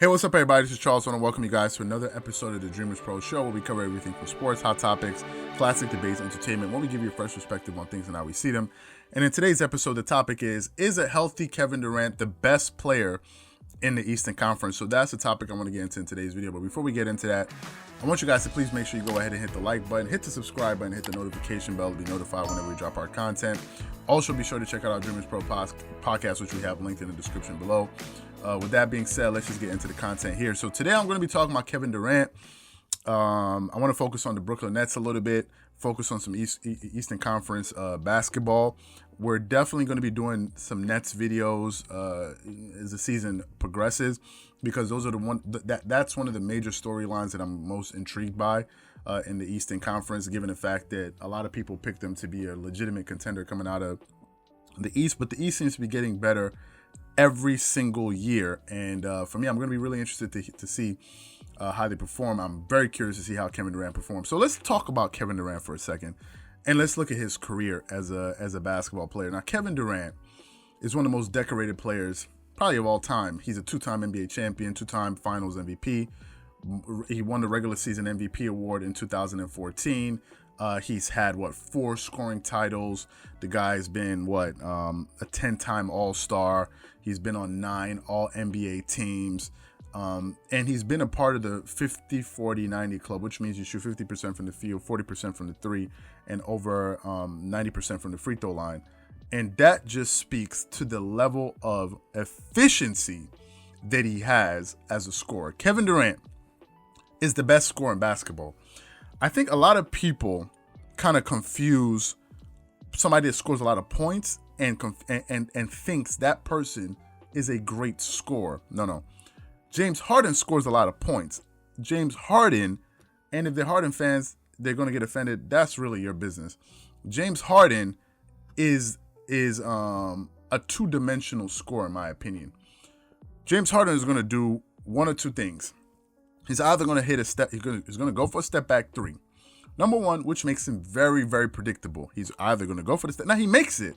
Hey, what's up, everybody? This is Charles. I want to welcome you guys to another episode of the Dreamerspro Show, where we cover everything from sports, hot topics, classic debates, entertainment, when we give you a fresh perspective on things and how we see them. And in today's episode, the topic is a healthy Kevin Durant the best player in the Eastern Conference? So that's the topic I want to get into in today's video. But before we get into that, I want you guys to please make sure you go ahead and hit the like button, hit the subscribe button, hit the notification bell to be notified whenever we drop our content. Also, be sure to check out our Dreamerspro Podcast, which we have linked in the description below. With that being said, let's just get into the content here. So today I'm going to be talking about Kevin Durant. I want to focus on the Brooklyn Nets a little bit, focus on some Eastern Conference basketball. We're definitely going to be doing some Nets videos as the season progresses, because those are that's one of the major storylines that I'm most intrigued by in the Eastern Conference, given the fact that a lot of people picked them to be a legitimate contender coming out of the East, but the East seems to be getting better every single year. And for me, I'm going to be really interested to see how they perform. I'm very curious to see how Kevin Durant performs. So let's talk about Kevin Durant for a second, and let's look at his career as a basketball player. Now, Kevin Durant is one of the most decorated players probably of all time. He's a two-time NBA champion, two-time Finals MVP. He won the regular season MVP award in 2014. He's had 4 scoring titles. The guy's been a 10-time All-Star. He's been on 9 All-NBA teams. And he's been a part of the 50-40-90 club, which means you shoot 50% from the field, 40% from the three, and over 90% from the free throw line. And that just speaks to the level of efficiency that he has as a scorer. Kevin Durant is the best scorer in basketball. I think a lot of people kind of confuse somebody that scores a lot of points and thinks that person is a great scorer. No. James Harden scores a lot of points. James Harden, and if they're Harden fans, they're going to get offended. That's really your business. James Harden is a two-dimensional scorer, in my opinion. James Harden is going to do one or two things. He's either going to hit a step, he's going to go for a step back three. Number one, which makes him very, very predictable. He's either going to go for the step. Now, he makes it,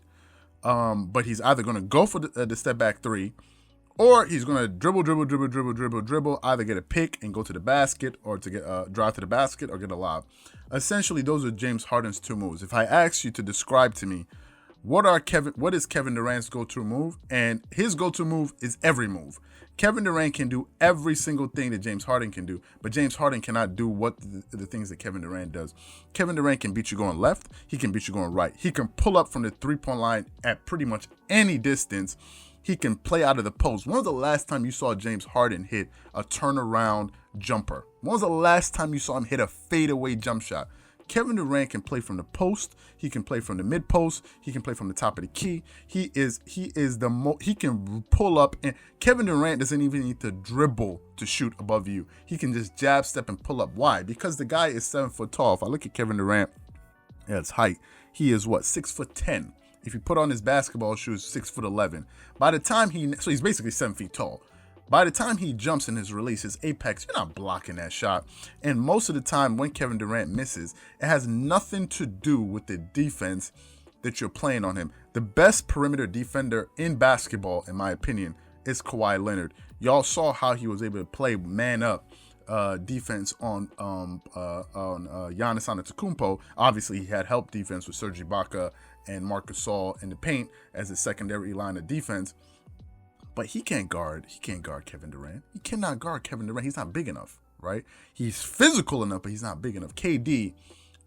but he's either going to go for the step back three, or he's going to dribble, either get a pick and go to the basket, or to get drive to the basket, or get a lob. Essentially, those are James Harden's two moves. If I ask you to describe to me what is Kevin Durant's go-to move, and his go-to move is every move. Kevin Durant can do every single thing that James Harden can do, but James Harden cannot do the things that Kevin Durant does. Kevin Durant can beat you going left. He can beat you going right. He can pull up from the three-point line at pretty much any distance. He can play out of the post. When was the last time you saw James Harden hit a turnaround jumper? When was the last time you saw him hit a fadeaway jump shot? Kevin Durant can play from the post. He can play from the mid post. He can play from the top of the key. He can pull up, and Kevin Durant doesn't even need to dribble to shoot above you. He can just jab step and pull up. Why? Because the guy is 7 foot tall. If I look at Kevin Durant at his height, he is 6'10". If you put on his basketball shoes, 6'11". By the time so he's basically 7 feet tall. By the time he jumps in his release, his apex, you're not blocking that shot. And most of the time when Kevin Durant misses, it has nothing to do with the defense that you're playing on him. The best perimeter defender in basketball, in my opinion, is Kawhi Leonard. Y'all saw how he was able to play man up defense on Giannis Antetokounmpo. Obviously, he had help defense with Serge Ibaka and Marc Gasol in the paint as a secondary line of defense. But he can't guard Kevin Durant. He cannot guard Kevin Durant. He's not big enough, right? He's physical enough, but he's not big enough. KD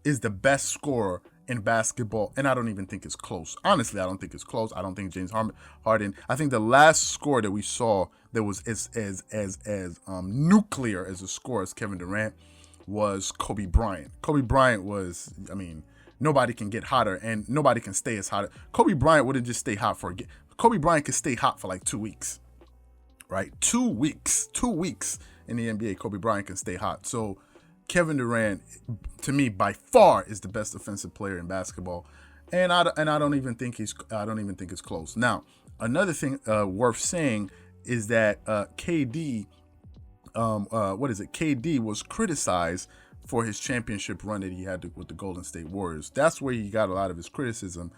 is the best scorer in basketball, and I don't even think it's close. Honestly, I don't think it's close. I don't think James Harden. I think the last score that we saw that was as nuclear as a score as Kevin Durant was Kobe Bryant. Kobe Bryant was, nobody can get hotter, and nobody can stay as hot. Kobe Bryant wouldn't just stay hot Kobe Bryant could stay hot for 2 weeks, right? 2 weeks in the NBA, Kobe Bryant can stay hot. So Kevin Durant, to me, by far is the best offensive player in basketball, and I don't even think it's close. Now, another thing worth saying is that KD, KD was criticized for his championship run that he had with the Golden State Warriors. That's where he got a lot of his criticism,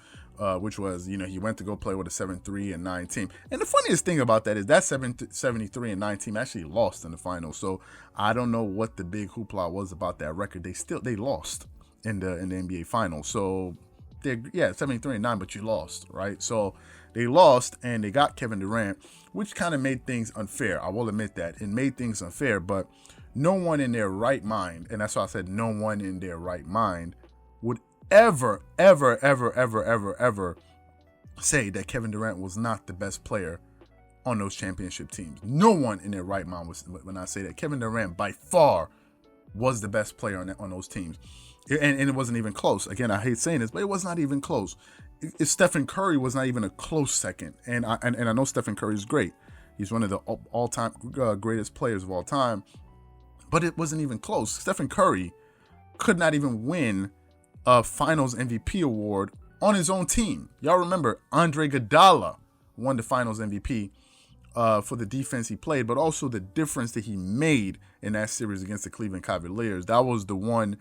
which was, he went to go play with a 7-3-9 team. And the funniest thing about that is that 73-9 team actually lost in the finals. So I don't know what the big hoopla was about that record. They lost in the NBA finals. So 73-9, but you lost, right? So they lost and they got Kevin Durant, which kind of made things unfair. I will admit that it made things unfair, but no one in their right mind, and that's why I said no one in their right mind, would ever say that Kevin Durant was not the best player on those championship teams. No one in their right mind was, when I say that. Kevin Durant by far was the best player on those teams. And it wasn't even close. Again, I hate saying this, but it was not even close. Stephen Curry was not even a close second. And I know Stephen Curry is great. He's one of the all-time greatest players of all time. But it wasn't even close. Stephen Curry could not even win a Finals MVP award on his own team. Y'all remember Andre Iguodala won the Finals MVP for the defense he played, but also the difference that he made in that series against the Cleveland Cavaliers. That was the one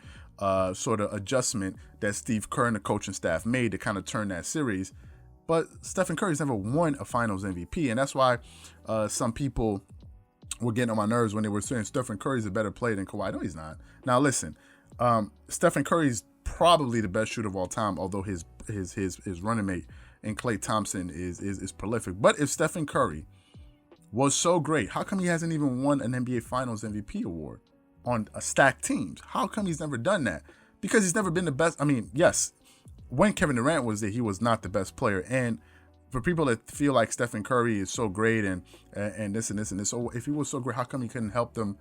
sort of adjustment that Steve Kerr and the coaching staff made to kind of turn that series. But Stephen Curry's never won a Finals MVP, and that's why some people were getting on my nerves when they were saying Stephen Curry's a better player than Kawhi. No, he's not. Now listen, Stephen Curry's probably the best shooter of all time, although his running mate and Klay Thompson is prolific. But if Stephen Curry was so great, how come he hasn't even won an NBA Finals MVP award on a stacked teams? How come he's never done that? Because he's never been the best. I mean, yes, when Kevin Durant was there, he was not the best player. And for people that feel like Stephen Curry is so great and this and this and this, so if he was so great, how come he couldn't help them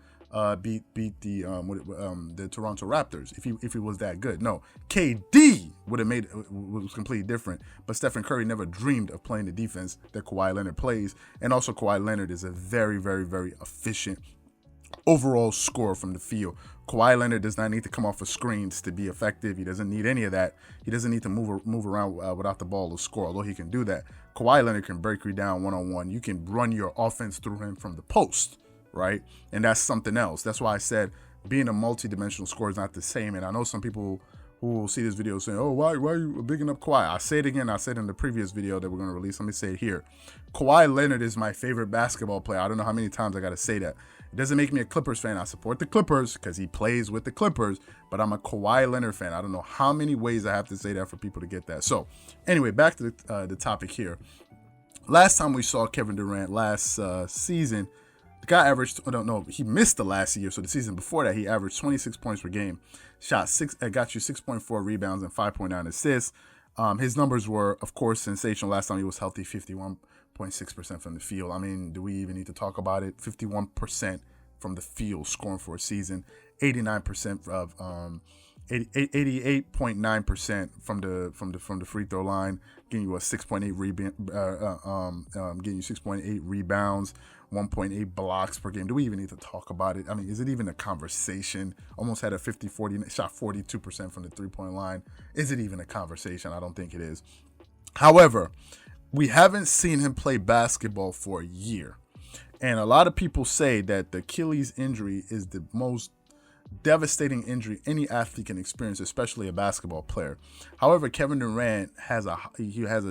beat the Toronto Raptors if he was that good? No, KD would have made was completely different. But Stephen Curry never dreamed of playing the defense that Kawhi Leonard plays, and also Kawhi Leonard is a very, very, very efficient overall scorer from the field. Kawhi Leonard does not need to come off of screens to be effective. He doesn't need any of that. He doesn't need to move around without the ball to score, although he can do that. Kawhi Leonard can break you down one-on-one. You can run your offense through him from the post, right? And that's something else. That's why I said being a multi-dimensional scorer is not the same. And I know some people who will see this video saying, oh, why are you bigging up Kawhi? I say it again. I said in the previous video that we're going to release. Let me say it here. Kawhi Leonard is my favorite basketball player. I don't know how many times I got to say that. It doesn't make me a Clippers fan. I support the Clippers because he plays with the Clippers, but I'm a Kawhi Leonard fan. I don't know how many ways I have to say that for people to get that. So anyway, back to the topic here. Last time we saw Kevin Durant last season, the guy averaged, he missed the last year. So the season before that, he averaged 26 points per game, got you 6.4 rebounds and 5.9 assists. His numbers were, of course, sensational. Last time he was healthy, 51.6% from the field. I mean, do we even need to talk about it? 51% from the field, scoring for a season. 89% of 88.9% from the free throw line, getting you a 6.8 rebounds, 1.8 blocks per game. Do we even need to talk about it? I mean, is it even a conversation? Almost had a 50-40, shot 42% from the three-point line. Is it even a conversation? I don't think it is. However, we haven't seen him play basketball for a year. And a lot of people say that the Achilles injury is the most devastating injury any athlete can experience, especially a basketball player. However, Kevin Durant has a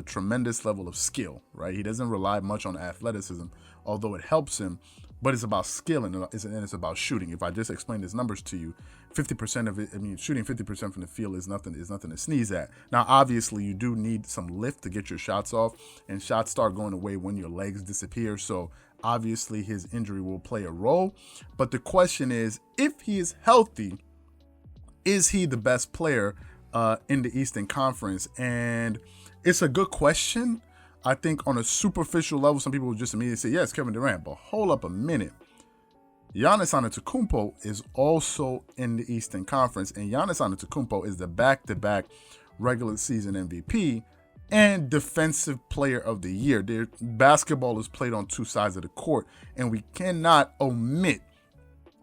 tremendous level of skill, right? He doesn't rely much on athleticism, although it helps him, but it's about skill and it's about shooting. If I just explain these numbers to you, 50% of it, shooting 50% from the field is nothing to sneeze at. Now, obviously, you do need some lift to get your shots off, and shots start going away when your legs disappear. So obviously, his injury will play a role. But the question is, if he is healthy, is he the best player in the Eastern Conference? And it's a good question. I think on a superficial level, some people will just immediately say, yes, Kevin Durant. But hold up a minute. Giannis Antetokounmpo is also in the Eastern Conference, and Giannis Antetokounmpo is the back-to-back regular season MVP and Defensive Player of the Year. Basketball is played on two sides of the court, and we cannot omit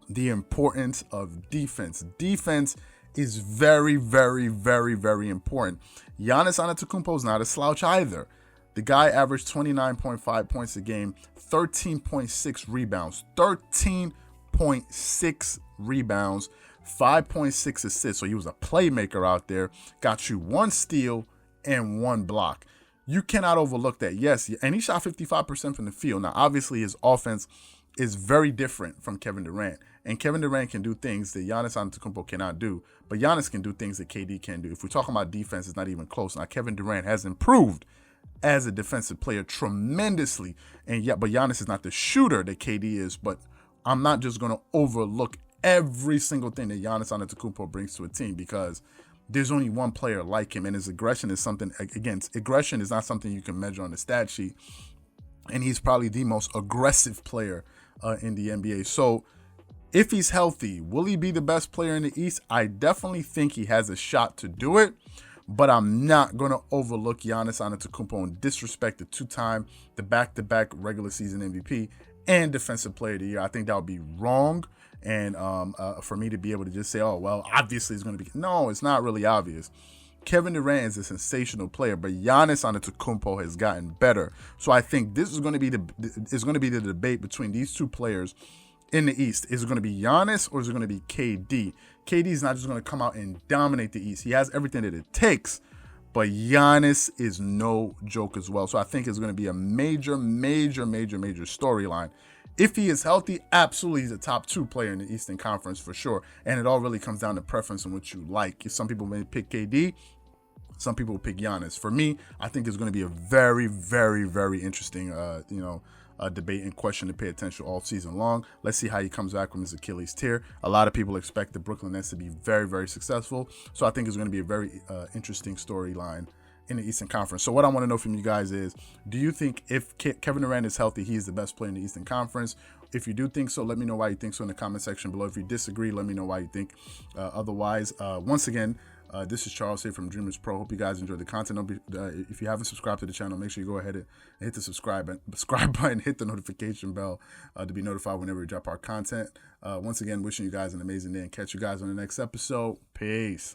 the importance of defense. Defense is very, very, very, very important. Giannis Antetokounmpo is not a slouch either. The guy averaged 29.5 points a game, 13.6 rebounds, 13.6 rebounds, 5.6 assists. So he was a playmaker out there, got you 1 steal and 1 block. You cannot overlook that. Yes, and he shot 55% from the field. Now, obviously, his offense is very different from Kevin Durant. And Kevin Durant can do things that Giannis Antetokounmpo cannot do. But Giannis can do things that KD can do. If we're talking about defense, it's not even close. Now, Kevin Durant has improved as a defensive player tremendously. But Giannis is not the shooter that KD is. But I'm not just going to overlook every single thing that Giannis Antetokounmpo brings to a team, because there's only one player like him, and his aggression is something, again, aggression is not something you can measure on the stat sheet, and he's probably the most aggressive player in the NBA. So if he's healthy, will he be the best player in the East? I definitely think he has a shot to do it, but I'm not going to overlook Giannis Antetokounmpo and disrespect the back-to-back regular season MVP and Defensive Player of the Year. I think that would be wrong. And for me to be able to just say, oh, well, obviously it's going to be. No, it's not really obvious. Kevin Durant is a sensational player, but Giannis Antetokounmpo has gotten better. So I think this is going to be the debate between these two players in the East. Is it going to be Giannis or is it going to be KD? KD is not just going to come out and dominate the East. He has everything that it takes, but Giannis is no joke as well. So I think it's going to be a major storyline. If he is healthy, absolutely he's a top 2 player in the Eastern Conference for sure. And it all really comes down to preference and what you like. Some people may pick KD, some people will pick Giannis. For me, I think it's going to be a very interesting, debate and question to pay attention all season long. Let's see how he comes back from his Achilles tear. A lot of people expect the Brooklyn Nets to be very successful. So I think it's going to be a very interesting storyline in the Eastern Conference. So what I want to know from you guys is, do you think if Kevin Durant is healthy, he's the best player in the Eastern Conference? If you do think so, let me know why you think so in the comment section below. If you disagree, let me know why you think otherwise. Once again, this is Charles here from Dreamerspro. Hope you guys enjoyed the content. If you haven't subscribed to the channel, make sure you go ahead and hit the subscribe button, hit the notification bell to be notified whenever we drop our content. Once again, wishing you guys an amazing day and catch you guys on the next episode. Peace.